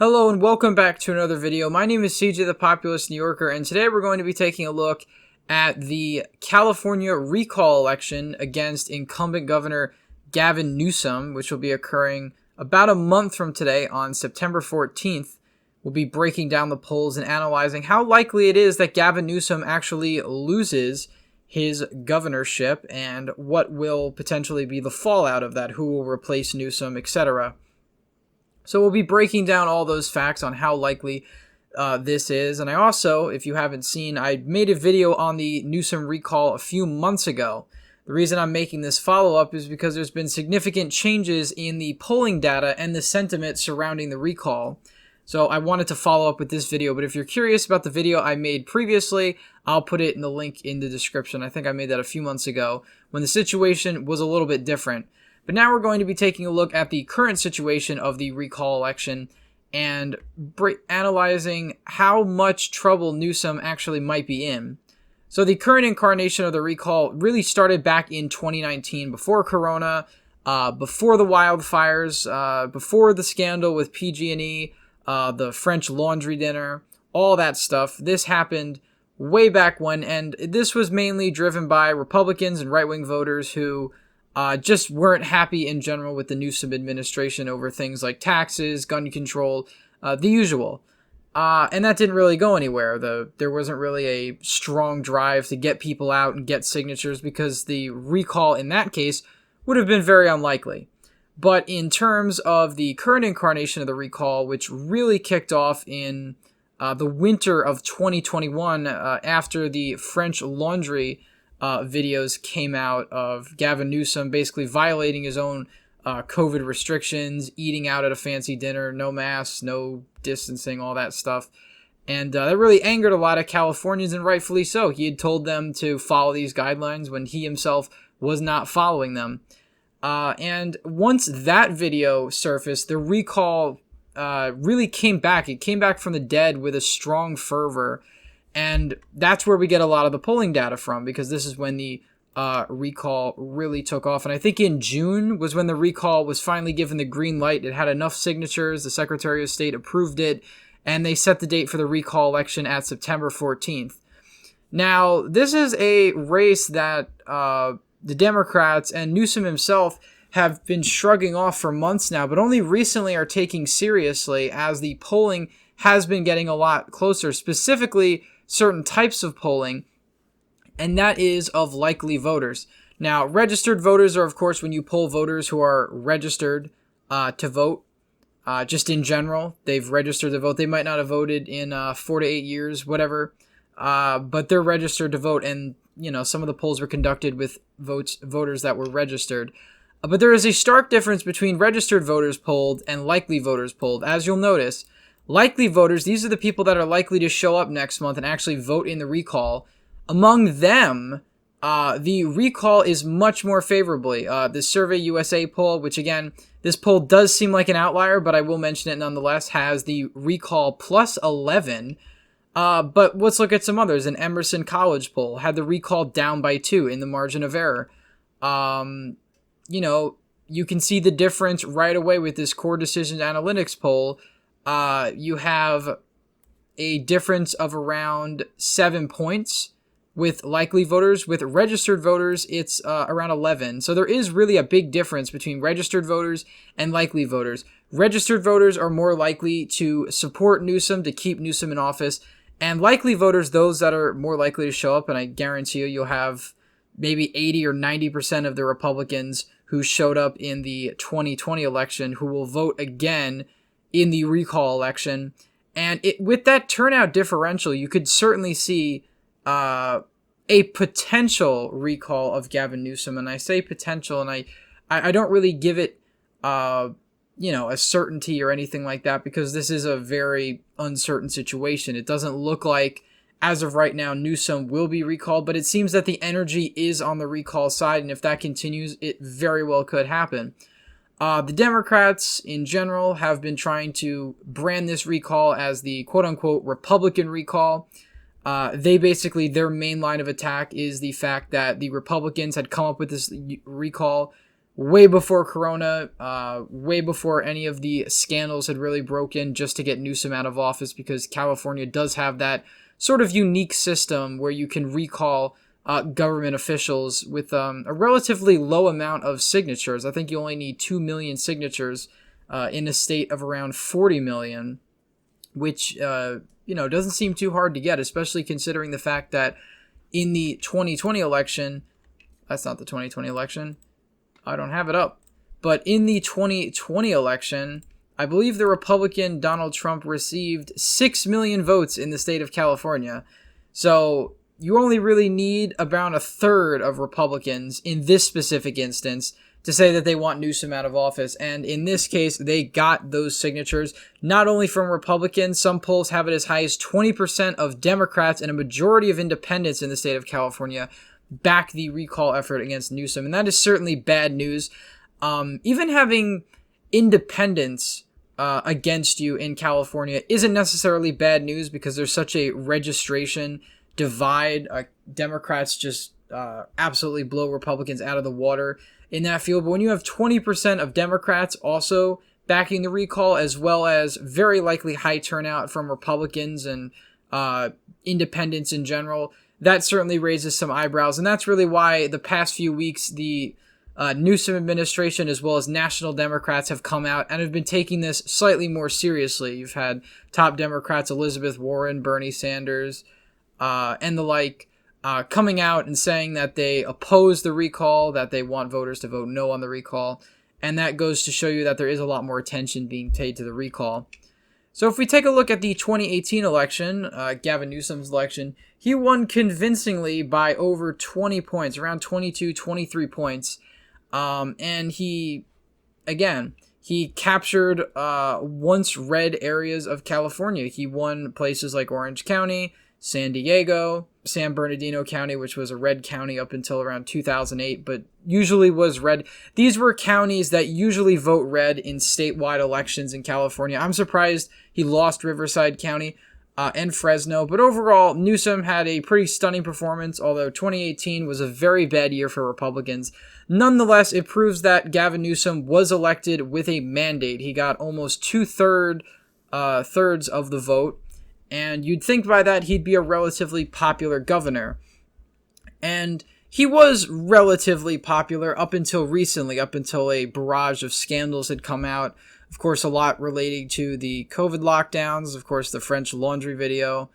Hello and welcome back to another video. My name is CJ the Populist New Yorker, and today we're going to be taking a look at the California recall election against incumbent Governor Gavin Newsom, which will be occurring about a month from today on September 14th. We'll be breaking down the polls and analyzing how likely it is that Gavin Newsom actually loses his governorship and what will potentially be the fallout of that, who will replace Newsom, etc. So we'll be breaking down all those facts on how likely this is. And I also, if you haven't seen, I made a video on the Newsom recall a few months ago. The reason I'm making this follow-up is because there's been significant changes in the polling data and the sentiment surrounding the recall. So I wanted to follow up with this video, but if you're curious about the video I made previously, I'll put it in the link in the description. I think I made that a few months ago when the situation was a little bit different. But now we're going to be taking a look at the current situation of the recall election and analyzing how much trouble Newsom actually might be in. So the current incarnation of the recall really started back in 2019, before Corona, before the wildfires, before the scandal with PG&E, the French laundry dinner, all that stuff. This happened way back when, and this was mainly driven by Republicans and right-wing voters who just weren't happy in general with the Newsom administration over things like taxes, gun control, the usual. And that didn't really go anywhere. There wasn't really a strong drive to get people out and get signatures because the recall in that case would have been very unlikely. But in terms of the current incarnation of the recall, which really kicked off in the winter of 2021 after the French laundry videos came out of Gavin Newsom basically violating his own COVID restrictions, eating out at a fancy dinner, no masks, no distancing, all that stuff. And that really angered a lot of Californians, and rightfully so. He had told them to follow these guidelines when he himself was not following them. And once that video surfaced, the recall really came back. It came back from the dead with a strong fervor. And that's where we get a lot of the polling data from, because this is when the recall really took off. And I think in June was when the recall was finally given the green light. It had enough signatures. The Secretary of State approved it, and they set the date for the recall election at September 14th. Now, this is a race that the Democrats and Newsom himself have been shrugging off for months now, but only recently are taking seriously as the polling has been getting a lot closer, specifically certain types of polling, and that is of likely voters. Now, registered voters are, of course, when you poll voters who are registered to vote. Just in general, they've registered to vote. They might not have voted in 4 to 8 years, whatever, but they're registered to vote, and some of the polls were conducted with voters that were registered. But there is a stark difference between registered voters polled and likely voters polled. As you'll notice, likely voters, these are the people that are likely to show up next month and actually vote in the recall. Among them, the recall is much more favorably. The Survey USA poll, which again, this poll does seem like an outlier, but I will mention it nonetheless, has the recall plus 11. But let's look at some others. An Emerson College poll had the recall down by 2 in the margin of error. You can see the difference right away with this Core Decision Analytics poll. You have a difference of around 7 points with likely voters. With registered voters, it's around 11. So there is really a big difference between registered voters and likely voters. Registered voters are more likely to support Newsom, to keep Newsom in office, and likely voters, those that are more likely to show up, and I guarantee you'll have maybe 80 or 90% of the Republicans who showed up in the 2020 election who will vote again in the recall election. And with that turnout differential, you could certainly see a potential recall of Gavin Newsom. And I say potential, and I don't really give it a certainty or anything like that, because this is a very uncertain situation. It doesn't look like, as of right now, Newsom will be recalled, but it seems that the energy is on the recall side, and if that continues, it very well could happen. The Democrats, in general, have been trying to brand this recall as the quote-unquote Republican recall. Their main line of attack is the fact that the Republicans had come up with this recall way before Corona, way before any of the scandals had really broken, just to get Newsom out of office, because California does have that sort of unique system where you can recall government officials with a relatively low amount of signatures. I think you only need 2 million signatures in a state of around 40 million, which, doesn't seem too hard to get, especially considering the fact that in the 2020 election, that's not the 2020 election, I don't have it up, but in the 2020 election, I believe the Republican Donald Trump received 6 million votes in the state of California. So you only really need about a third of Republicans in this specific instance to say that they want Newsom out of office. And in this case, they got those signatures, not only from Republicans. Some polls have it as high as 20% of Democrats and a majority of independents in the state of California back the recall effort against Newsom. And that is certainly bad news. Even having independents against you in California isn't necessarily bad news, because there's such a registration divide. Democrats just absolutely blow Republicans out of the water in that field. But when you have 20% of Democrats also backing the recall, as well as very likely high turnout from Republicans and independents in general, that certainly raises some eyebrows. And that's really why the past few weeks, the Newsom administration, as well as national Democrats, have come out and have been taking this slightly more seriously. You've had top Democrats, Elizabeth Warren, Bernie Sanders, and the like, coming out and saying that they oppose the recall, that they want voters to vote no on the recall. And that goes to show you that there is a lot more attention being paid to the recall. So if we take a look at the 2018 election, Gavin Newsom's election, he won convincingly by over 20 points, around 22, 23 points. And he captured once red areas of California. He won places like Orange County, San Diego, San Bernardino County, which was a red county up until around 2008, but usually was red. These were counties that usually vote red in statewide elections in California. I'm surprised he lost Riverside County and Fresno, but overall, Newsom had a pretty stunning performance, although 2018 was a very bad year for Republicans. Nonetheless, it proves that Gavin Newsom was elected with a mandate. He got almost thirds of the vote, and you'd think by that he'd be a relatively popular governor. And he was relatively popular up until recently, up until a barrage of scandals had come out. Of course, a lot relating to the COVID lockdowns, of course, the French Laundry video,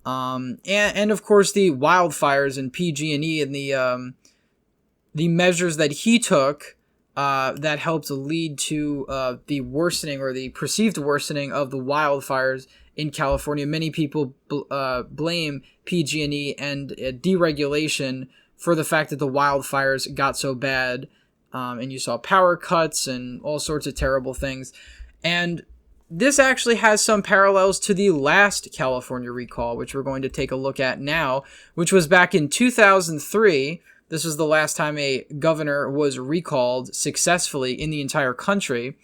and of course the wildfires in PG&E and the measures that he took that helped lead to the worsening, or the perceived worsening, of the wildfires in California. Many people blame PG&E and deregulation for the fact that the wildfires got so bad. And you saw power cuts and all sorts of terrible things. And this actually has some parallels to the last California recall, which we're going to take a look at now, which was back in 2003. This was the last time a governor was recalled successfully in the entire country.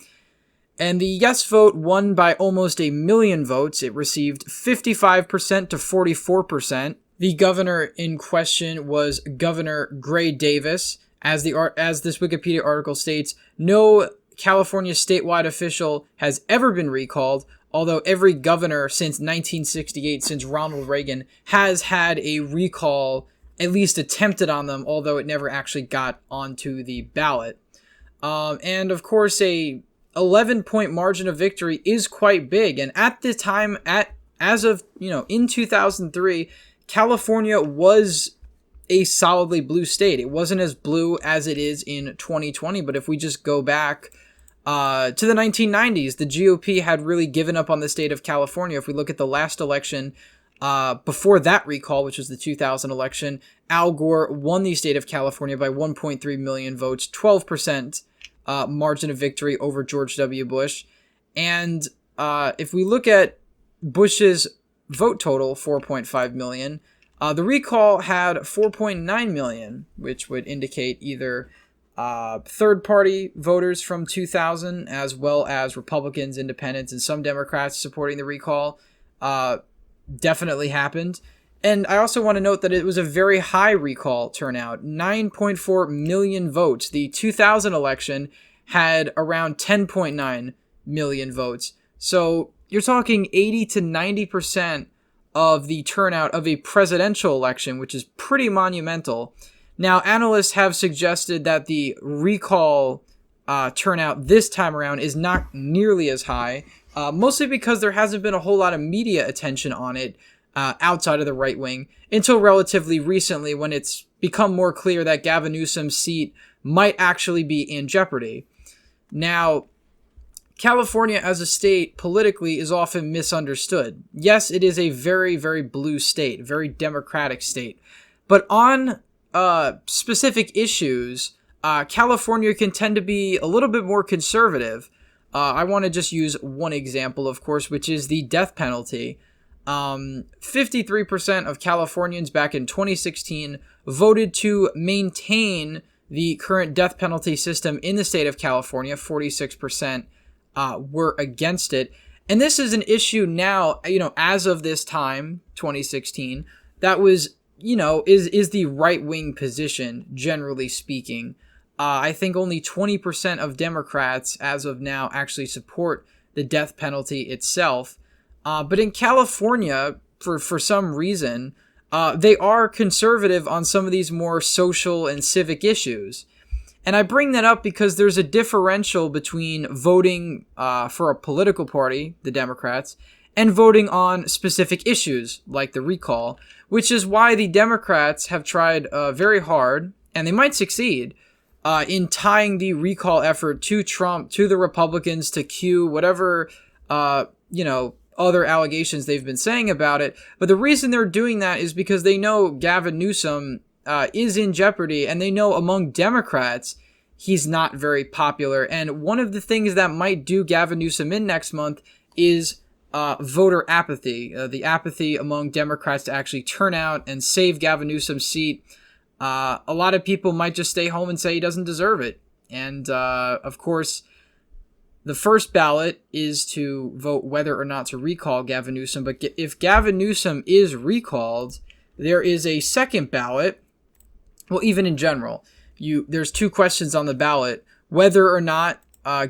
And the yes vote won by almost 1 million votes. It received 55% to 44%. The governor in question was Governor Gray Davis. As this Wikipedia article states, no California statewide official has ever been recalled, although every governor since 1968, since Ronald Reagan, has had a recall at least attempted on them, although it never actually got onto the ballot. And of course, a 11-point margin of victory is quite big. And at the time, in 2003, California was a solidly blue state. It wasn't as blue as it is in 2020, but if we just go back to the 1990s, the GOP had really given up on the state of California. If we look at the last election before that recall, which was the 2000 election, Al Gore won the state of California by 1.3 million votes, 12% margin of victory over George W. Bush. And if we look at Bush's vote total, 4.5 million, the recall had 4.9 million, which would indicate either third-party voters from 2000, as well as Republicans, independents, and some Democrats supporting the recall. Definitely happened. And I also want to note that it was a very high recall turnout, 9.4 million votes. The 2000 election had around 10.9 million votes. So you're talking 80 to 90% of the turnout of a presidential election, which is pretty monumental. Now, analysts have suggested that the recall turnout this time around is not nearly as high, mostly because there hasn't been a whole lot of media attention on it outside of the right wing until relatively recently, when it's become more clear that Gavin Newsom's seat might actually be in jeopardy. Now, California as a state politically is often misunderstood. Yes, it is a very, very blue state, very democratic state. But on specific issues, California can tend to be a little bit more conservative. I want to just use one example, of course, which is the death penalty. 53% of Californians back in 2016 voted to maintain the current death penalty system in the state of California. 46% were against it. And this is an issue now, as of this time, 2016, that was, is the right-wing position, generally speaking. I think only 20% of Democrats, as of now, actually support the death penalty itself. But in California, for some reason, they are conservative on some of these more social and civic issues. And I bring that up because there's a differential between voting for a political party, the Democrats, and voting on specific issues like the recall, which is why the Democrats have tried very hard, and they might succeed, in tying the recall effort to Trump, to the Republicans, to Q, whatever, other allegations they've been saying about it. But the reason they're doing that is because they know Gavin Newsom is in jeopardy, and they know among Democrats he's not very popular. And one of the things that might do Gavin Newsom in next month is voter apathy, the apathy among Democrats to actually turn out and save Gavin Newsom's seat. A lot of people might just stay home and say he doesn't deserve it. And, of course, the first ballot is to vote whether or not to recall Gavin Newsom. But if Gavin Newsom is recalled, there is a second ballot. Well, even in general, there's two questions on the ballot. Whether or not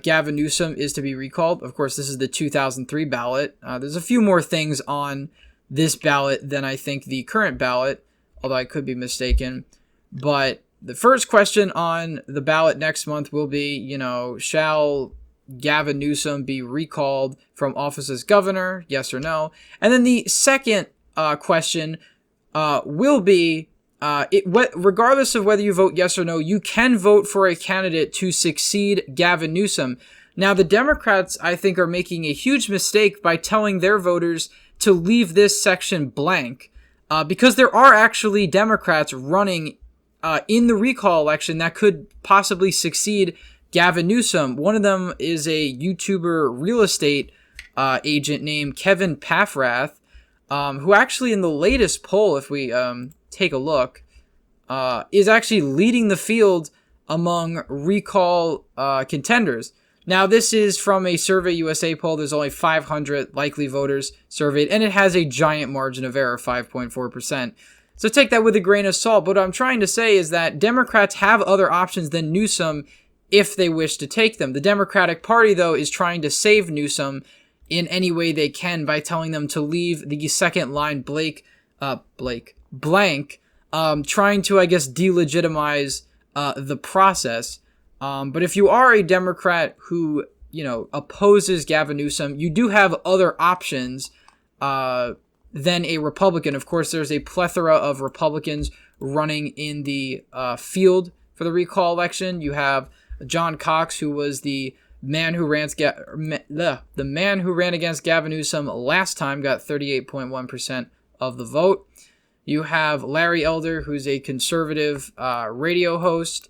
Gavin Newsom is to be recalled. Of course, this is the 2003 ballot. There's a few more things on this ballot than I think the current ballot, although I could be mistaken. But the first question on the ballot next month will be, shall Gavin Newsom be recalled from office as governor? Yes or no? And then the second question will be, regardless of whether you vote yes or no, you can vote for a candidate to succeed Gavin Newsom. Now, the Democrats, I think, are making a huge mistake by telling their voters to leave this section blank, because there are actually Democrats running in the recall election that could possibly succeed Gavin Newsom. One of them is a YouTuber real estate agent named Kevin Paffrath, who actually in the latest poll, if we take a look, is actually leading the field among recall contenders. Now, this is from a Survey USA poll. There's only 500 likely voters surveyed, and it has a giant margin of error, 5.4%. So take that with a grain of salt. But what I'm trying to say is that Democrats have other options than Newsom if they wish to take them. The Democratic Party, though, is trying to save Newsom in any way they can by telling them to leave the second line blank, trying to, I guess, delegitimize the process. But if you are a Democrat who, opposes Gavin Newsom, you do have other options than a Republican. Of course, there's a plethora of Republicans running in the field for the recall election. You have John Cox, who was the man who ran against Gavin Newsom last time, got 38.1% of the vote. You have Larry Elder, who's a conservative radio host.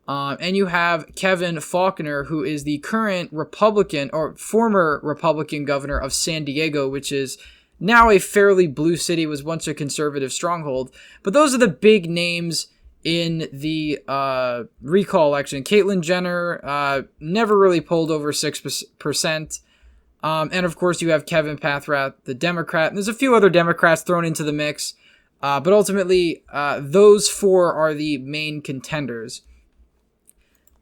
And you have Kevin Faulconer, who is the current Republican or former Republican governor of San Diego, which is now a fairly blue city, was once a conservative stronghold. But those are the big names in the recall election. Caitlyn Jenner never really polled over 6%. And of course, you have Kevin Paffrath, the Democrat. And there's a few other Democrats thrown into the mix. But ultimately, those 4 are the main contenders.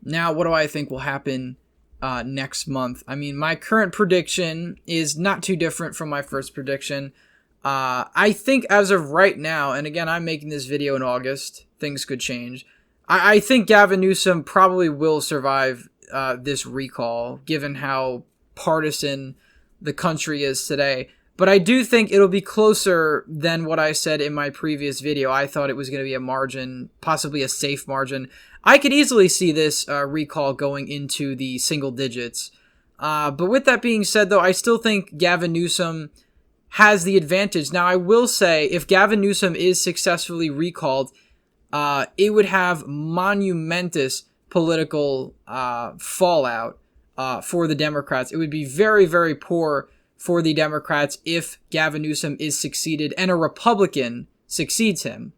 Now, what do I think will happen next month? I mean, my current prediction is not too different from my first prediction. I think as of right now, and again, I'm making this video in August, things could change. I think Gavin Newsom probably will survive this recall, given how partisan the country is today. But I do think it'll be closer than what I said in my previous video. I thought it was going to be a margin, possibly a safe margin. I could easily see this recall going into the single digits. But with that being said, though, I still think Gavin Newsom has the advantage. Now, I will say, if Gavin Newsom is successfully recalled, it would have monumentous political fallout for the Democrats. It would be very, very poor for the Democrats if Gavin Newsom is succeeded and a Republican succeeds him.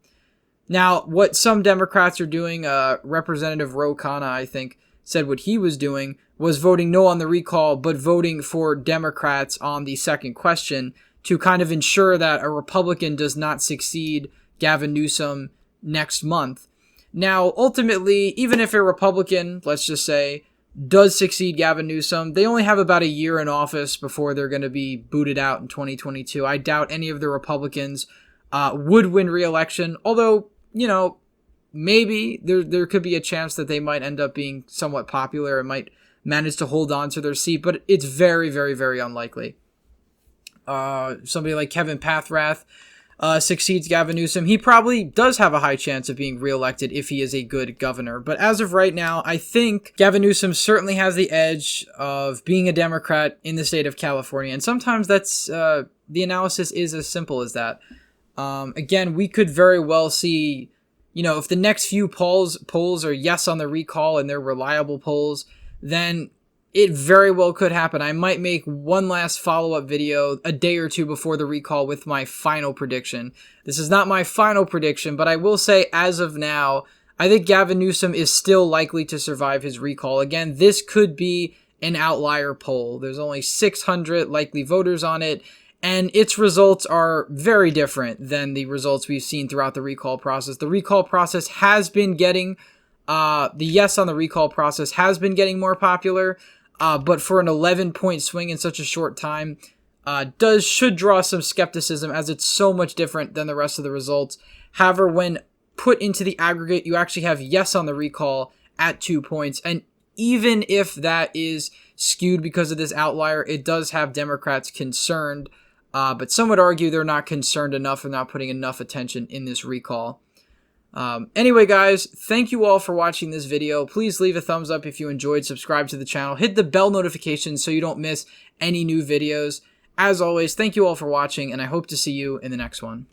Now, what some Democrats are doing, Representative Ro Khanna, I think, said what he was doing was voting no on the recall, but voting for Democrats on the second question to kind of ensure that a Republican does not succeed Gavin Newsom next month. Now, ultimately, even if a Republican, let's just say, does succeed Gavin Newsom, they only have about a year in office before they're going to be booted out in 2022. I doubt any of the Republicans would win re-election, although, you know, maybe there could be a chance that they might end up being somewhat popular and might manage to hold on to their seat, but it's very, very, very unlikely. Somebody like Kevin Pathrath succeeds Gavin Newsom. He probably does have a high chance of being reelected if he is a good governor. But as of right now, I think Gavin Newsom certainly has the edge of being a Democrat in the state of California. And sometimes that's the analysis is as simple as that. Again, we could very well see, you know, if the next few polls are yes on the recall and they're reliable polls, then it very well could happen. I might make one last follow-up video a day or two before the recall with my final prediction. This is not my final prediction, but I will say as of now, I think Gavin Newsom is still likely to survive his recall. Again, this could be an outlier poll. There's only 600 likely voters on it, and its results are very different than the results we've seen throughout the recall process. The recall process has been getting, the yes on the recall process has been getting more popular. But for an 11-point swing in such a short time, should draw some skepticism as it's so much different than the rest of the results. However, when put into the aggregate, you actually have yes on the recall at 2 points. And even if that is skewed because of this outlier, it does have Democrats concerned. But some would argue they're not concerned enough and not putting enough attention in this recall. Anyway, guys, thank you all for watching this video. Please leave a thumbs up if you enjoyed, subscribe to the channel, hit the bell notification so you don't miss any new videos. As always, thank you all for watching, and I hope to see you in the next one.